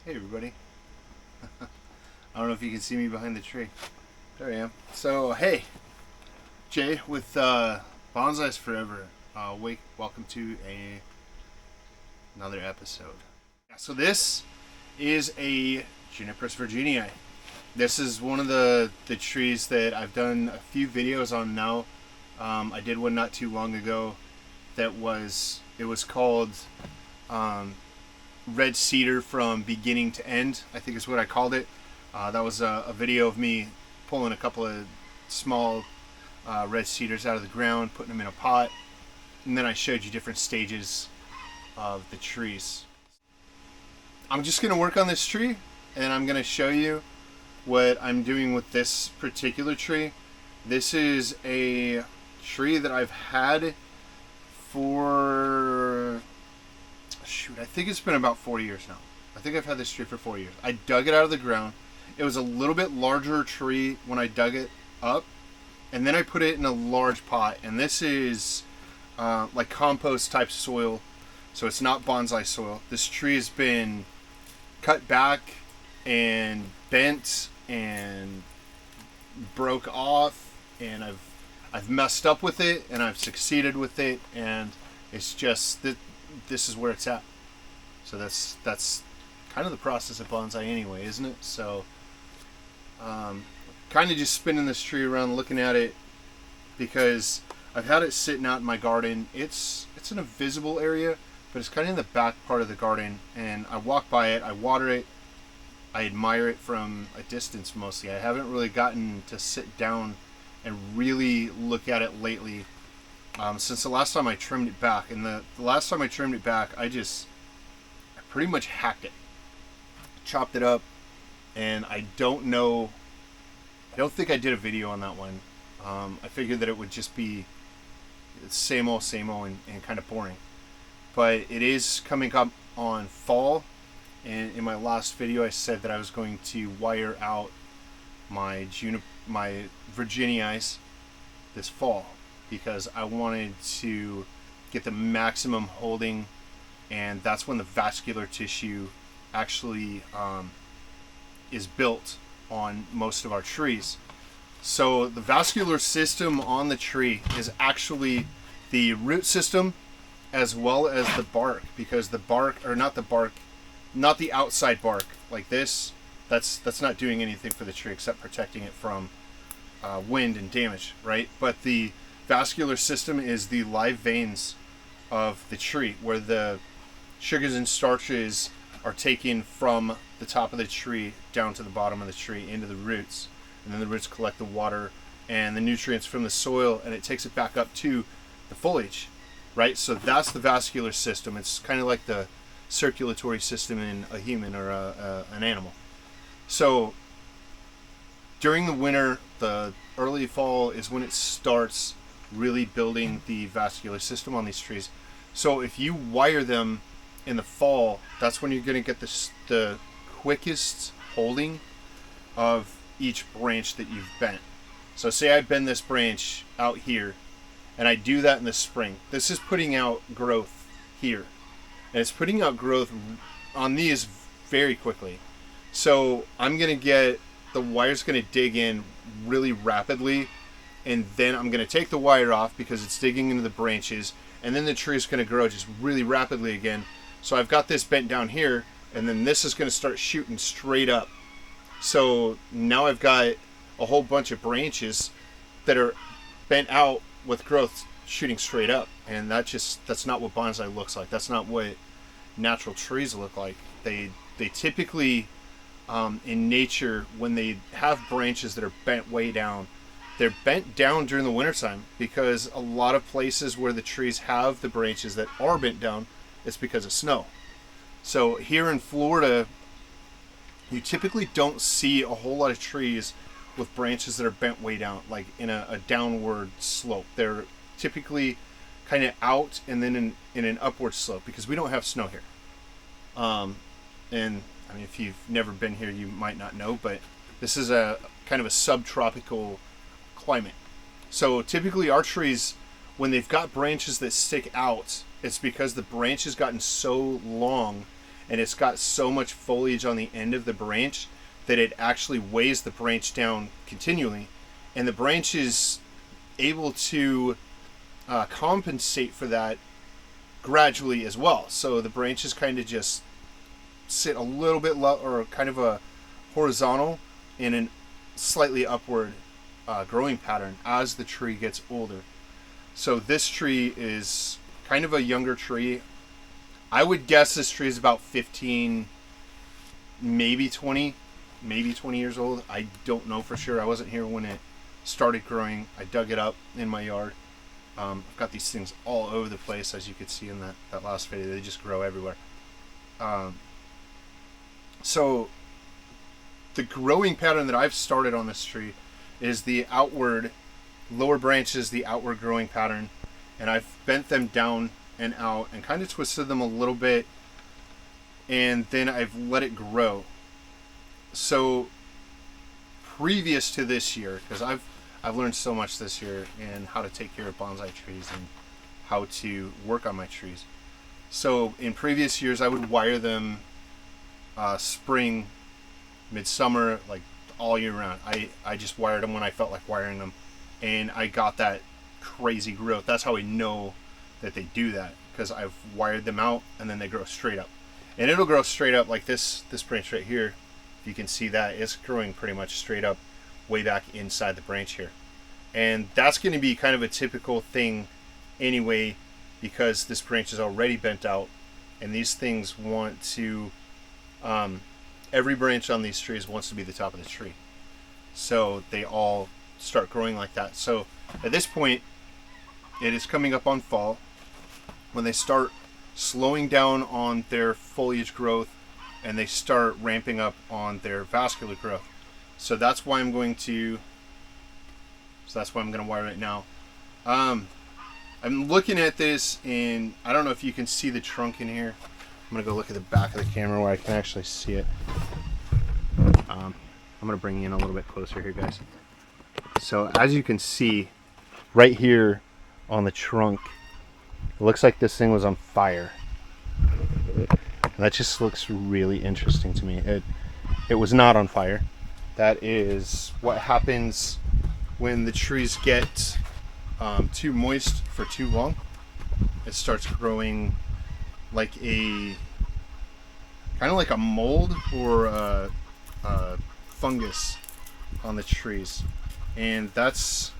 Hey everybody. I don't know if you can see me behind the tree. There I am. So hey, Jay with Bonsai's Forever. Welcome to another episode. So this is a Juniperus virginii. This is one of the trees that I've done a few videos on now. I did one not too long ago it was called red cedar from beginning to end, I think is what I called it. That was a video of me pulling a couple of small red cedars out of the ground, putting them in a pot, and then I showed you different stages of the trees. I'm just going to work on this tree, and I'm going to show you what I'm doing with this particular tree. This is a tree that I've had for, I think it's been about 4 years now. I think I've had this tree for 4 years. I dug it out of the ground. It was a little bit larger tree when I dug it up, and then I put it in a large pot. And this is like compost type soil, so it's not bonsai soil. This tree has been cut back and bent and broke off, and I've messed up with it, and I've succeeded with it, and it's just that this is where it's at. So that's kind of the process of bonsai anyway, isn't it? So kind of just spinning this tree around, looking at it, because I've had it sitting out in my garden. It's in a visible area, but it's kind of in the back part of the garden, and I walk by it, I water it, I admire it from a distance mostly. I haven't really gotten to sit down and really look at it lately since the last time I trimmed it back. And the last time I trimmed it back, I pretty much hacked it, chopped it up, and I don't think I did a video on that one. I figured that it would just be same old and kind of boring. But it is coming up on fall, and in my last video I said that I was going to wire out my virginii this fall, because I wanted to get the maximum holding, and that's when the vascular tissue actually is built on most of our trees. So the vascular system on the tree is actually the root system as well as the bark, because the bark, or not the outside bark like this, that's not doing anything for the tree except protecting it from wind and damage, right? But the vascular system is the live veins of the tree, where the sugars and starches are taken from the top of the tree down to the bottom of the tree into the roots, and then the roots collect the water and the nutrients from the soil, and it takes it back up to the foliage, right? So that's the vascular system. It's kind of like the circulatory system in a human or an animal. So during the winter, the early fall is when it starts really building the vascular system on these trees. So if you wire them in the fall, that's when you're going to get the quickest holding of each branch that you've bent. So say I bend this branch out here, and I do that in the spring. This is putting out growth here, and it's putting out growth on these very quickly. So I'm going to get, the wire's going to dig in really rapidly, and then I'm going to take the wire off because it's digging into the branches, and then the tree is going to grow just really rapidly again. So I've got this bent down here, and then this is going to start shooting straight up. So now I've got a whole bunch of branches that are bent out with growth shooting straight up, and that's not what bonsai looks like. That's not what natural trees look like. They typically in nature, when they have branches that are bent way down, they're bent down during the wintertime, because a lot of places where the trees have the branches that are bent down, it's because of snow. So here in Florida, you typically don't see a whole lot of trees with branches that are bent way down, like in a downward slope. They're typically kind of out and then in an upward slope, because we don't have snow here. And I mean, if you've never been here, you might not know, but this is a kind of a subtropical climate. So typically our trees, when they've got branches that stick out, it's because the branch has gotten so long and it's got so much foliage on the end of the branch that it actually weighs the branch down continually, and the branch is able to compensate for that gradually as well. So the branches kind of just sit a little bit low, or kind of a horizontal in a slightly upward growing pattern as the tree gets older. So this tree is kind of a younger tree. I would guess this tree is about 15, maybe 20 years old. I don't know for sure. I wasn't here when it started growing. I dug it up in my yard. I've got these things all over the place, as you could see in that last video. They just grow everywhere. So the growing pattern that I've started on this tree is the outward lower branches, the outward growing pattern, and I've bent them down and out and kind of twisted them a little bit, and then I've let it grow. So previous to this year, because I've learned so much this year in how to take care of bonsai trees and how to work on my trees. So in previous years, I would wire them spring, midsummer, like all year round. I just wired them when I felt like wiring them, and I got that crazy growth. That's how I know that they do that, because I've wired them out and then they grow straight up. And it'll grow straight up like this branch right here. If you can see that, it's growing pretty much straight up way back inside the branch here. And that's going to be kind of a typical thing anyway, because this branch is already bent out, and these things want to every branch on these trees wants to be the top of the tree, so they all start growing like that. So at this point, it is coming up on fall when they start slowing down on their foliage growth and they start ramping up on their vascular growth. So that's why I'm going to wire it now. I'm looking at this, and I don't know if you can see the trunk in here. I'm gonna go look at the back of the camera where I can actually see it. I'm gonna bring you in a little bit closer here, guys. So as you can see right here on the trunk, it looks like this thing was on fire. And that just looks really interesting to me. It was not on fire. That is what happens when the trees get too moist for too long. It starts growing like a kind of like a mold or a fungus on the trees, and it's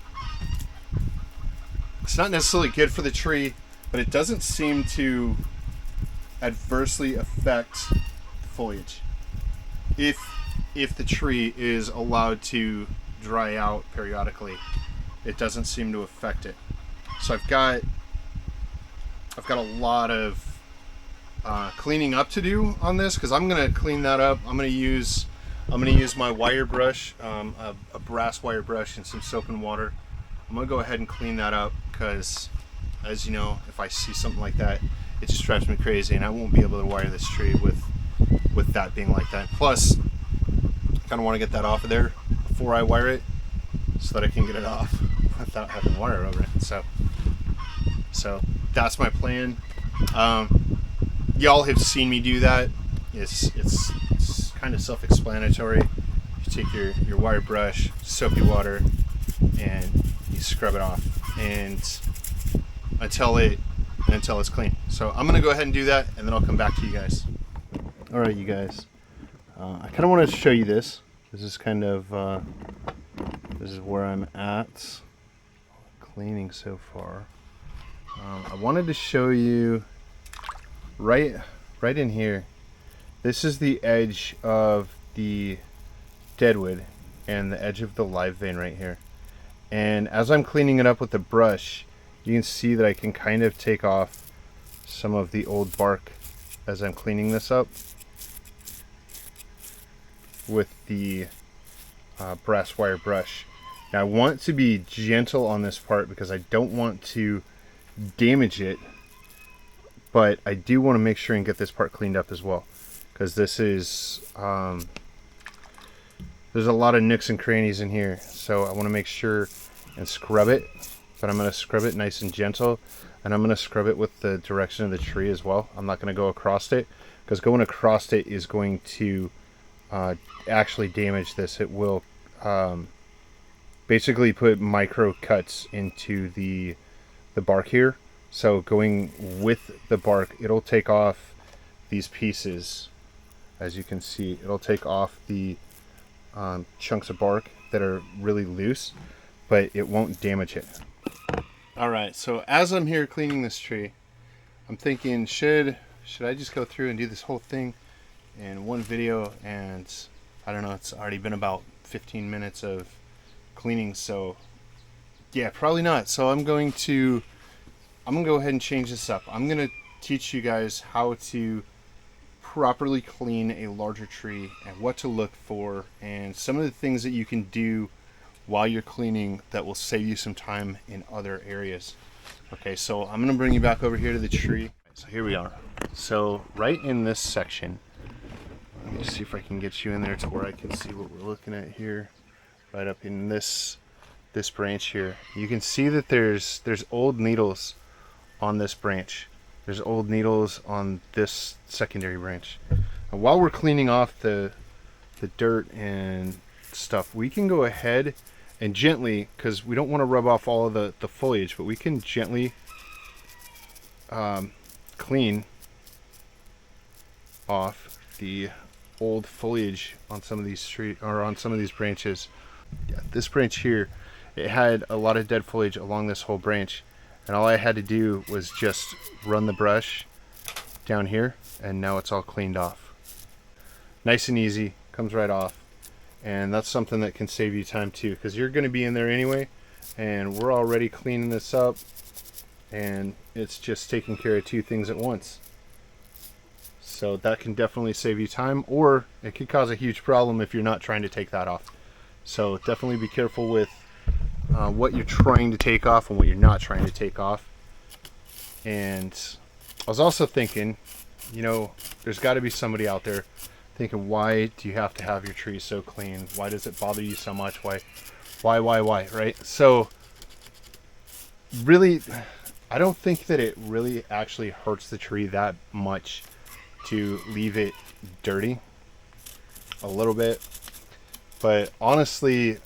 not necessarily good for the tree, but it doesn't seem to adversely affect the foliage if the tree is allowed to dry out periodically. It doesn't seem to affect it. So I've got a lot of cleaning up to do on this, because I'm gonna clean that up. I'm gonna use my wire brush, a brass wire brush, and some soap and water. I'm gonna go ahead and clean that up, because as you know, if I see something like that, it just drives me crazy, and I won't be able to wire this tree with that being like that. Plus, I kind of want to get that off of there before I wire it, so that I can get it off without having wire over it. So that's my plan. Y'all have seen me do that. It's kind of self-explanatory. You take your wire brush, soapy water, and you scrub it off, and until it's clean. So I'm gonna go ahead and do that, and then I'll come back to you guys. All right, you guys. I kind of wanted to show you this. This is kind of this is where I'm at cleaning so far. I wanted to show you right in here. This is the edge of the deadwood and the edge of the live vein right here. And as I'm cleaning it up with the brush, you can see that I can kind of take off some of the old bark as I'm cleaning this up with the brass wire brush. Now I want to be gentle on this part because I don't want to damage it, but I do want to make sure and get this part cleaned up as well, because this is there's a lot of nooks and crannies in here, so I want to make sure and scrub it, but I'm going to scrub it nice and gentle, and I'm going to scrub it with the direction of the tree as well. I'm not going to go across it, because going across it is going to actually damage this. It will basically put micro cuts into the bark here. So going with the bark, it'll take off these pieces. As you can see, it'll take off the chunks of bark that are really loose, but it won't damage it. All right, so as I'm here cleaning this tree, I'm thinking, should I just go through and do this whole thing in one video? And I don't know, it's already been about 15 minutes of cleaning, so yeah, probably not. So I'm gonna go ahead and change this up. I'm gonna teach you guys how to properly clean a larger tree and what to look for and some of the things that you can do while you're cleaning that will save you some time in other areas. Okay, so I'm gonna bring you back over here to the tree. So here we are. So right in this section, let me see if I can get you in there to where I can see what we're looking at here. Right up in this branch here, you can see that there's old needles on this branch. There's old needles on this secondary branch. And while we're cleaning off the dirt and stuff, we can go ahead and gently, because we don't want to rub off all of the foliage, but we can gently clean off the old foliage on some of these on some of these branches. Yeah, this branch here, it had a lot of dead foliage along this whole branch, and all I had to do was just run the brush down here, and now it's all cleaned off. Nice and easy, comes right off. And that's something that can save you time too, because you're going to be in there anyway, and we're already cleaning this up, and it's just taking care of two things at once. So that can definitely save you time, or it could cause a huge problem if you're not trying to take that off. So definitely be careful with what you're trying to take off and what you're not trying to take off. And I was also thinking, you know, there's got to be somebody out there thinking, why do you have to have your tree so clean? Why does it bother you so much? Why, right? So really, I don't think that it really actually hurts the tree that much to leave it dirty. A little bit. But honestly,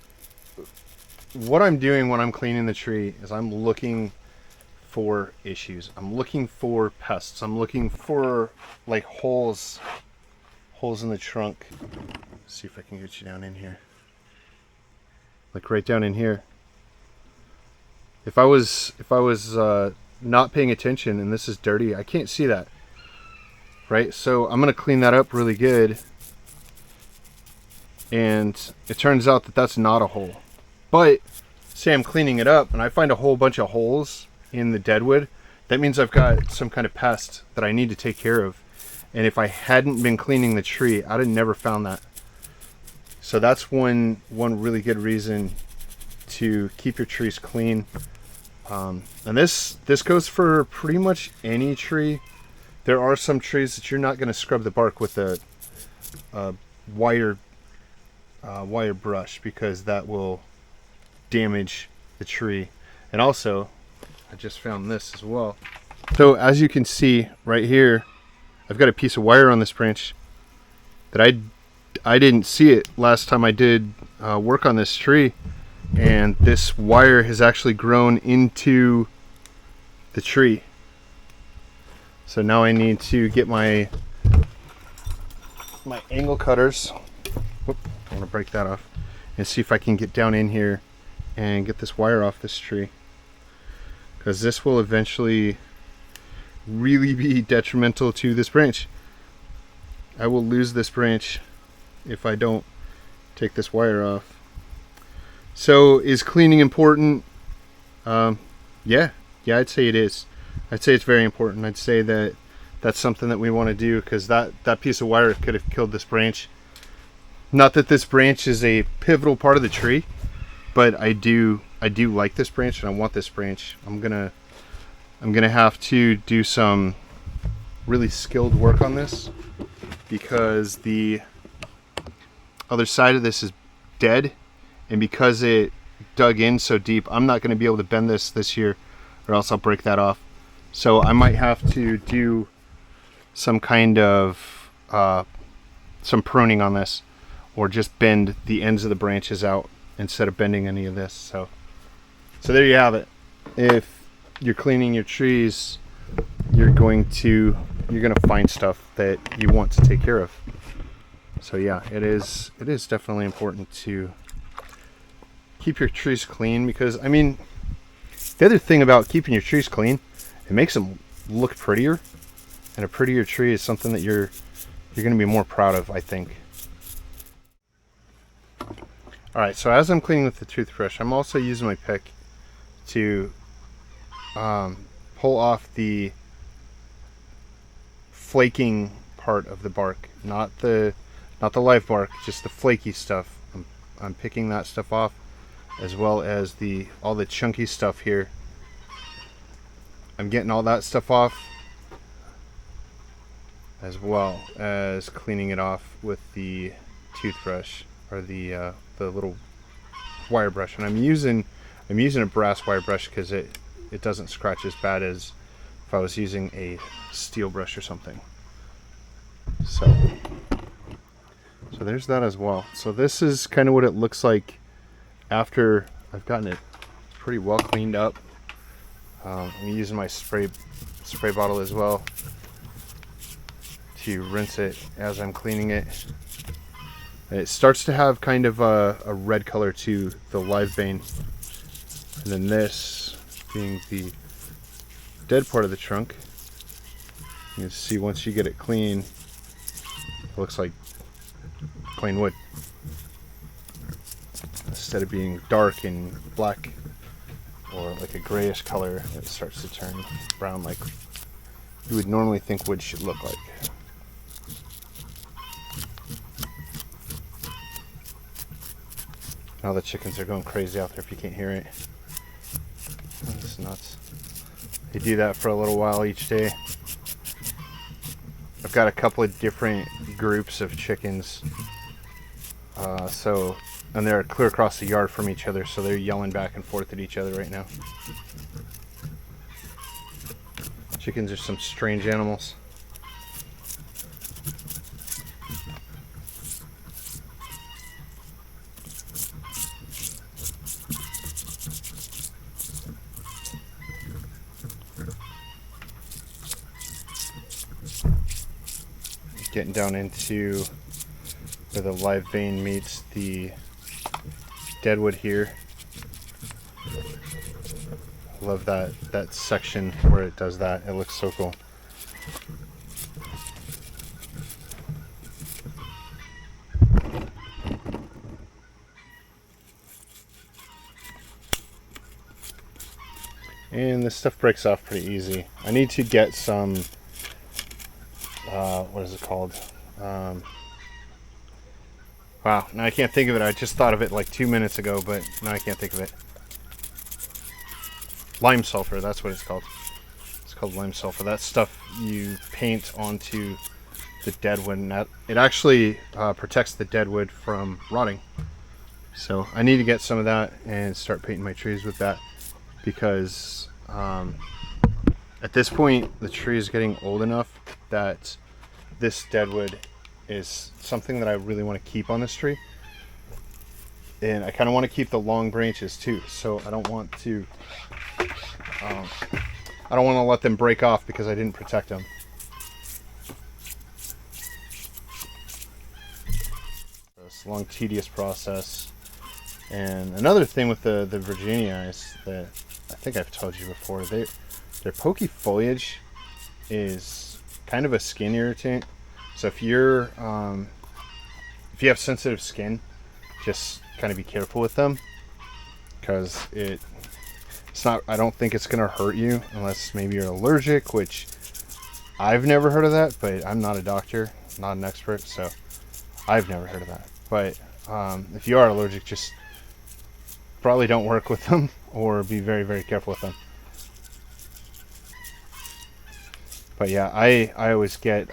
what I'm doing when I'm cleaning the tree is I'm looking for issues. I'm looking for pests. I'm looking for like holes in the trunk. Let's see if I can get you down in here. Like right down in here. If I was not paying attention and this is dirty, I can't see that. Right? So I'm going to clean that up really good. And it turns out that that's not a hole. But say I'm cleaning it up and I find a whole bunch of holes in the deadwood, that means I've got some kind of pest that I need to take care of. And if I hadn't been cleaning the tree, I'd have never found that. So that's one really good reason to keep your trees clean. And this goes for pretty much any tree. There are some trees that you're not going to scrub the bark with a wire brush, because that will damage the tree. And also, I just found this as well. So as you can see right here, I've got a piece of wire on this branch that I didn't see it last time I did work on this tree, and this wire has actually grown into the tree. So now I need to get my angle cutters. Whoop, I want to break that off and see if I can get down in here and get this wire off this tree, because this will eventually really be detrimental to this branch. I will lose this branch if I don't take this wire off. So is cleaning important? Yeah, I'd say it is. I'd say it's very important. I'd say that that's something that we want to do, because that piece of wire could have killed this branch. Not that this branch is a pivotal part of the tree, but I do like this branch and I want this branch. I'm gonna have to do some really skilled work on this, because the other side of this is dead, and because it dug in so deep, I'm not going to be able to bend this year, or else I'll break that off. So I might have to do some kind of some pruning on this, or just bend the ends of the branches out instead of bending any of this. So there you have it. If you're cleaning your trees, you're gonna find stuff that you want to take care of. So yeah, it is definitely important to keep your trees clean, because I mean, the other thing about keeping your trees clean, it makes them look prettier, and a prettier tree is something that you're going to be more proud of, I think. All right, so as I'm cleaning with the toothbrush, I'm also using my pick to pull off the flaking part of the bark, not the live bark, just the flaky stuff. I'm picking that stuff off, as well as all the chunky stuff here. I'm getting all that stuff off, as well as cleaning it off with the toothbrush, or the little wire brush. And I'm using a brass wire brush because it doesn't scratch as bad as if I was using a steel brush or something. So there's that as well. So this is kind of what it looks like after I've gotten it pretty well cleaned up. I'm using my spray bottle as well to rinse it as I'm cleaning it. It starts to have kind of a red color to the live vein, and then this being the dead part of the trunk. You can see once you get it clean, it looks like plain wood, instead of being dark and black or like a grayish color. It starts to turn brown like you would normally think wood should look like. Now the chickens are going crazy out there if you can't hear it. It's nuts. They do that for a little while each day. I've got a couple of different groups of chickens, and they're clear across the yard from each other, so they're yelling back and forth at each other right now. Chickens are some strange animals. Getting down into where the live vein meets the deadwood here. Love that section where it does that. It looks so cool. And this stuff breaks off pretty easy. I need to get some what is it called? Wow, now I can't think of it. I just thought of it like 2 minutes ago, but now I can't think of it. Lime sulfur, that's what it's called. It's called lime sulfur. That stuff you paint onto the deadwood, and it actually protects the deadwood from rotting. So I need to get some of that and start painting my trees with that, because at this point the tree is getting old enough that this deadwood is something that I really want to keep on this tree, and I kind of want to keep the long branches too, so I don't want to let them break off because I didn't protect them. It's a long, tedious process. And another thing with the Virginia is that I think I've told you before, their pokey foliage is kind of a skin irritant. So if you have sensitive skin, just kind of be careful with them, because I don't think it's gonna hurt you unless maybe you're allergic, which I've never heard of that, but I'm not a doctor, not an expert, so I've never heard of that. But if you are allergic, just probably don't work with them, or be very, very careful with them. But yeah, I always get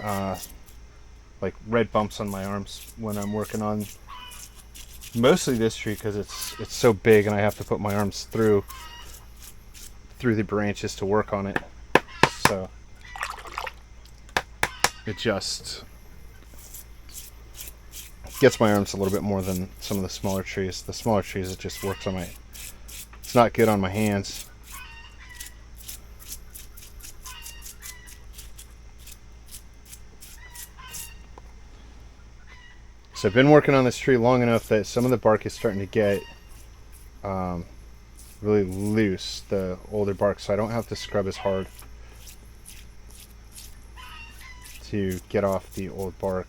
like red bumps on my arms when I'm working on mostly this tree, because it's so big and I have to put my arms through the branches to work on it. So it just gets my arms a little bit more than some of the smaller trees. The smaller trees, it just works on my, it's not good on my hands. So I've been working on this tree long enough that some of the bark is starting to get really loose, the older bark, so I don't have to scrub as hard to get off the old bark.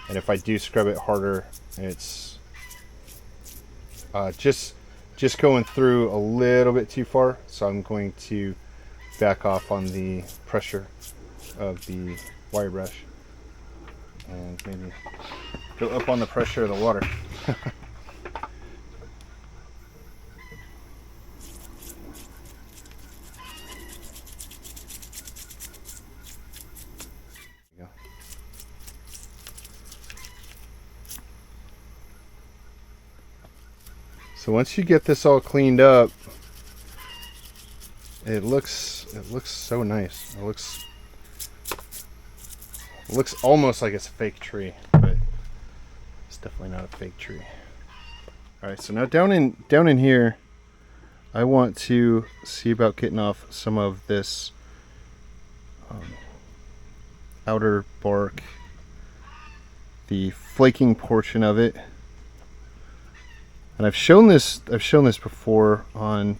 And if I do scrub it harder, it's just going through a little bit too far, so I'm going to back off on the pressure of the wire brush and maybe go up on the pressure of the water. So once you get this all cleaned up, it looks so nice. It looks almost like it's a fake tree, but it's definitely not a fake tree. All right, so now down in here, I want to see about getting off some of this outer bark, the flaking portion of it. And I've shown this before on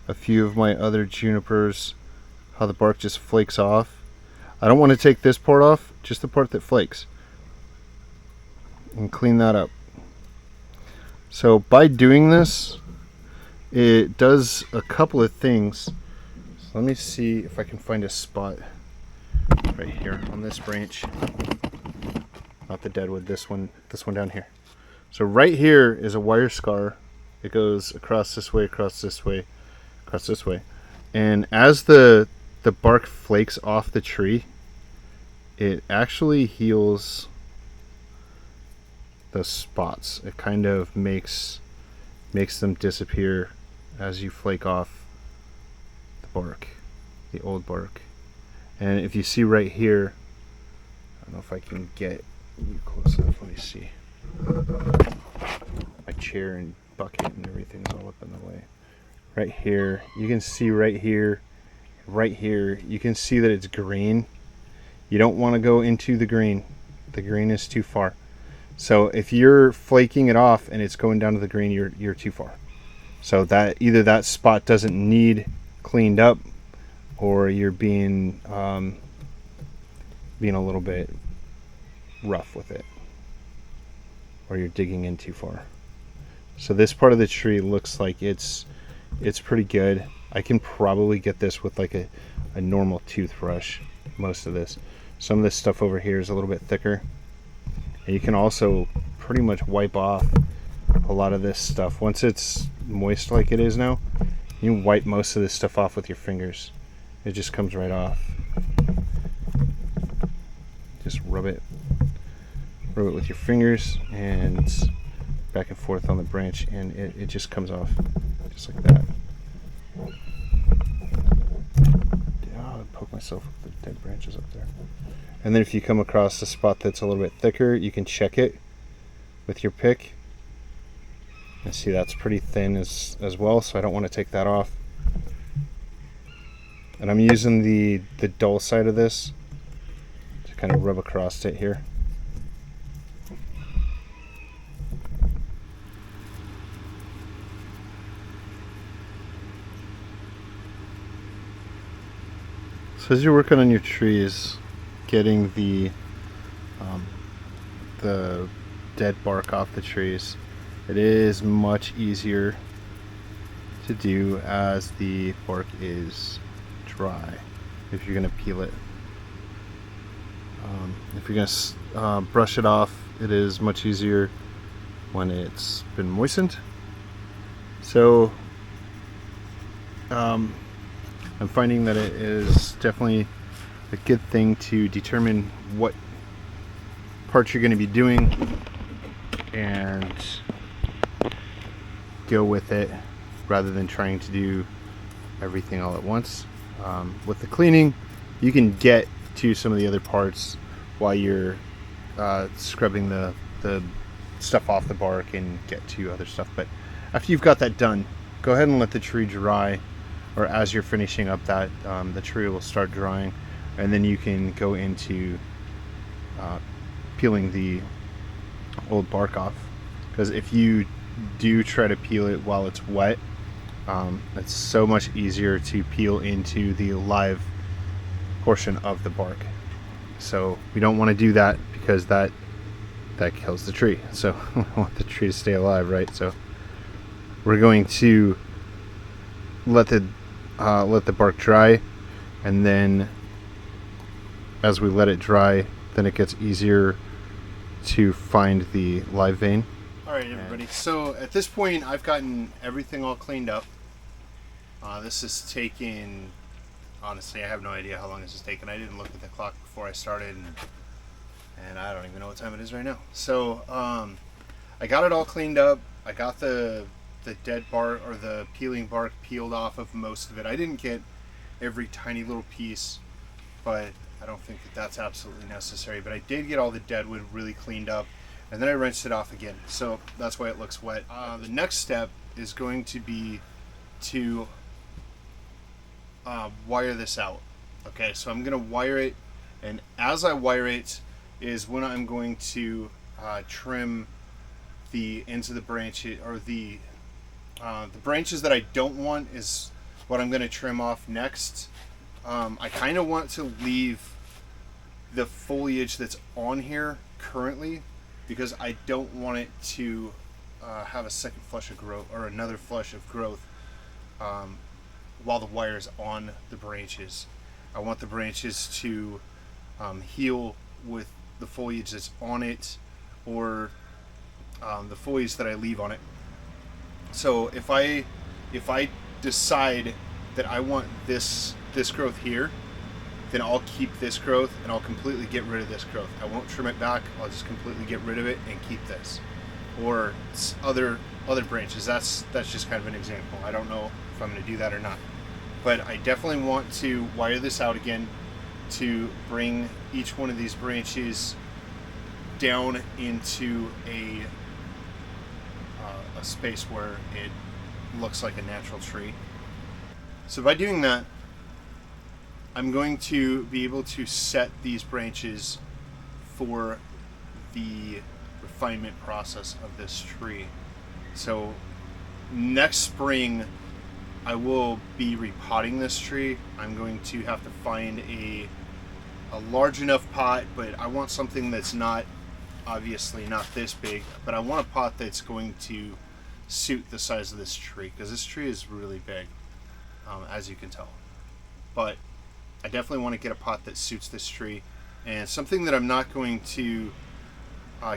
a few of my other junipers, how the bark just flakes off. I don't want to take this part off, just the part that flakes, and clean that up. So by doing this, it does a couple of things. So let me see if I can find a spot right here on this branch, not the deadwood, this one down here. So right here is a wire scar. It goes across this way, across this way, across this way. And as the bark flakes off the tree, it actually heals the spots. It kind of makes them disappear as you flake off the bark, the old bark. And if you see right here, I don't know if I can get close enough, let me see. My chair and bucket and everything's all up in the way. Right here, you can see right here, you can see that it's green. You don't want to go into the green. The green is too far. So if you're flaking it off and it's going down to the green, you're too far. So that either that spot doesn't need cleaned up, or you're being a little bit rough with it, or you're digging in too far. So this part of the tree looks like it's pretty good. I can probably get this with like a normal toothbrush, most of this. Some of this stuff over here is a little bit thicker. And you can also pretty much wipe off a lot of this stuff. Once it's moist like it is now, you can wipe most of this stuff off with your fingers. It just comes right off. Just rub it with your fingers and back and forth on the branch, and it just comes off just like that. I'll poke myself with the dead branches up there. And then if you come across a spot that's a little bit thicker, you can check it with your pick. And see, that's pretty thin as well, so I don't want to take that off. And I'm using the dull side of this to kind of rub across it here. So as you're working on your trees, getting the dead bark off the trees, it is much easier to do as the bark is dry if you're going to peel it. If you're going to brush it off, it is much easier when it's been moistened. So I'm finding that it is definitely a good thing to determine what parts you're going to be doing and go with it rather than trying to do everything all at once. With the cleaning, you can get to some of the other parts while you're scrubbing the stuff off the bark and get to other stuff. But after you've got that done, go ahead and let the tree dry, or as you're finishing up that, the tree will start drying, and then you can go into peeling the old bark off. Because if you do try to peel it while it's wet, it's so much easier to peel into the live portion of the bark. So we don't want to do that, because that kills the tree. So we want the tree to stay alive, right? So we're going to let the bark dry, and then as we let it dry, then it gets easier to find the live vein. All right, everybody. So at this point, I've gotten everything all cleaned up. This has taken, honestly, I have no idea how long this has taken. I didn't look at the clock before I started, and I don't even know what time it is right now. So I got it all cleaned up. I got the dead bark, or the peeling bark, peeled off of most of it. I didn't get every tiny little piece, but I don't think that that's absolutely necessary. But I did get all the deadwood really cleaned up, and then I rinsed it off again. So that's why it looks wet. The next step is going to be to wire this out. Okay, so I'm going to wire it, and as I wire it is when I'm going to trim the ends of the branches, or the branches that I don't want is what I'm going to trim off next. I kind of want to leave the foliage that's on here currently, because I don't want it to have a second flush of growth, or another flush of growth, while the wire is on the branches. I want the branches to heal with the foliage that's on it, or the foliage that I leave on it. So if I decide that I want this growth here, then I'll keep this growth, and I'll completely get rid of this growth. I won't trim it back. I'll just completely get rid of it and keep this, or other branches. That's just kind of an example. I don't know if I'm going to do that or not, but I definitely want to wire this out again to bring each one of these branches down into a space where it looks like a natural tree. So by doing that, I'm going to be able to set these branches for the refinement process of this tree. So next spring, I will be repotting this tree. I'm going to have to find a large enough pot, but I want something that's not, obviously not this big, but I want a pot that's going to suit the size of this tree, because this tree is really big, as you can tell. But I definitely want to get a pot that suits this tree, and something that I'm not going to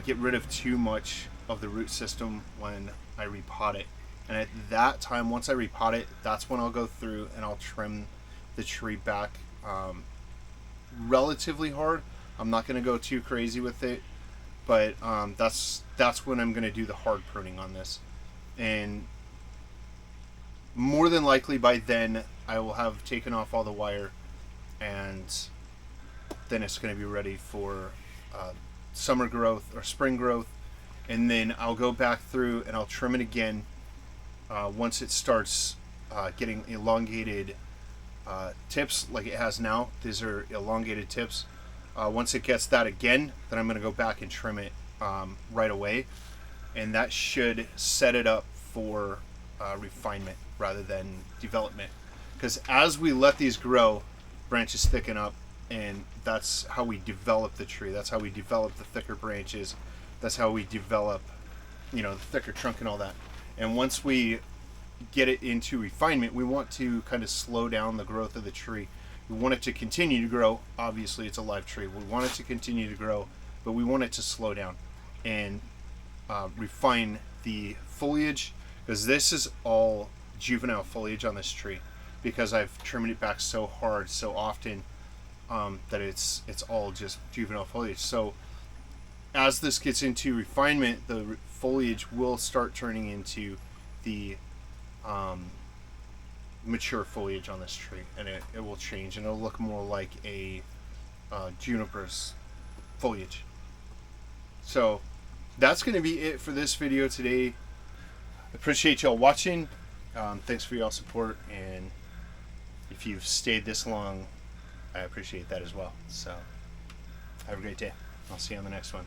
get rid of too much of the root system when I repot it. And at that time, once I repot it, that's when I'll go through and I'll trim the tree back relatively hard. I'm not going to go too crazy with it, but that's when I'm going to do the hard pruning on this. And more than likely by then I will have taken off all the wire, and then it's going to be ready for summer growth or spring growth. And then I'll go back through and I'll trim it again once it starts getting elongated tips like it has now. These are elongated tips. Once it gets that again, then I'm going to go back and trim it right away, and that should set it up for refinement rather than development. Because as we let these grow, branches thicken up, and that's how we develop the tree. That's how we develop the thicker branches. That's how we develop, the thicker trunk and all that. And once we get it into refinement, we want to kind of slow down the growth of the tree. We want it to continue to grow. Obviously, it's a live tree. We want it to continue to grow, but we want it to slow down and refine the foliage, because this is all juvenile foliage on this tree, because I've trimmed it back so hard so often that it's all just juvenile foliage. So as this gets into refinement, the foliage will start turning into the mature foliage on this tree, and it will change, and it'll look more like a juniper's foliage. So that's going to be it for this video today. Appreciate y'all watching. Thanks for y'all support, and if you've stayed this long, I appreciate that as well. So have a great day. I'll see you on the next one.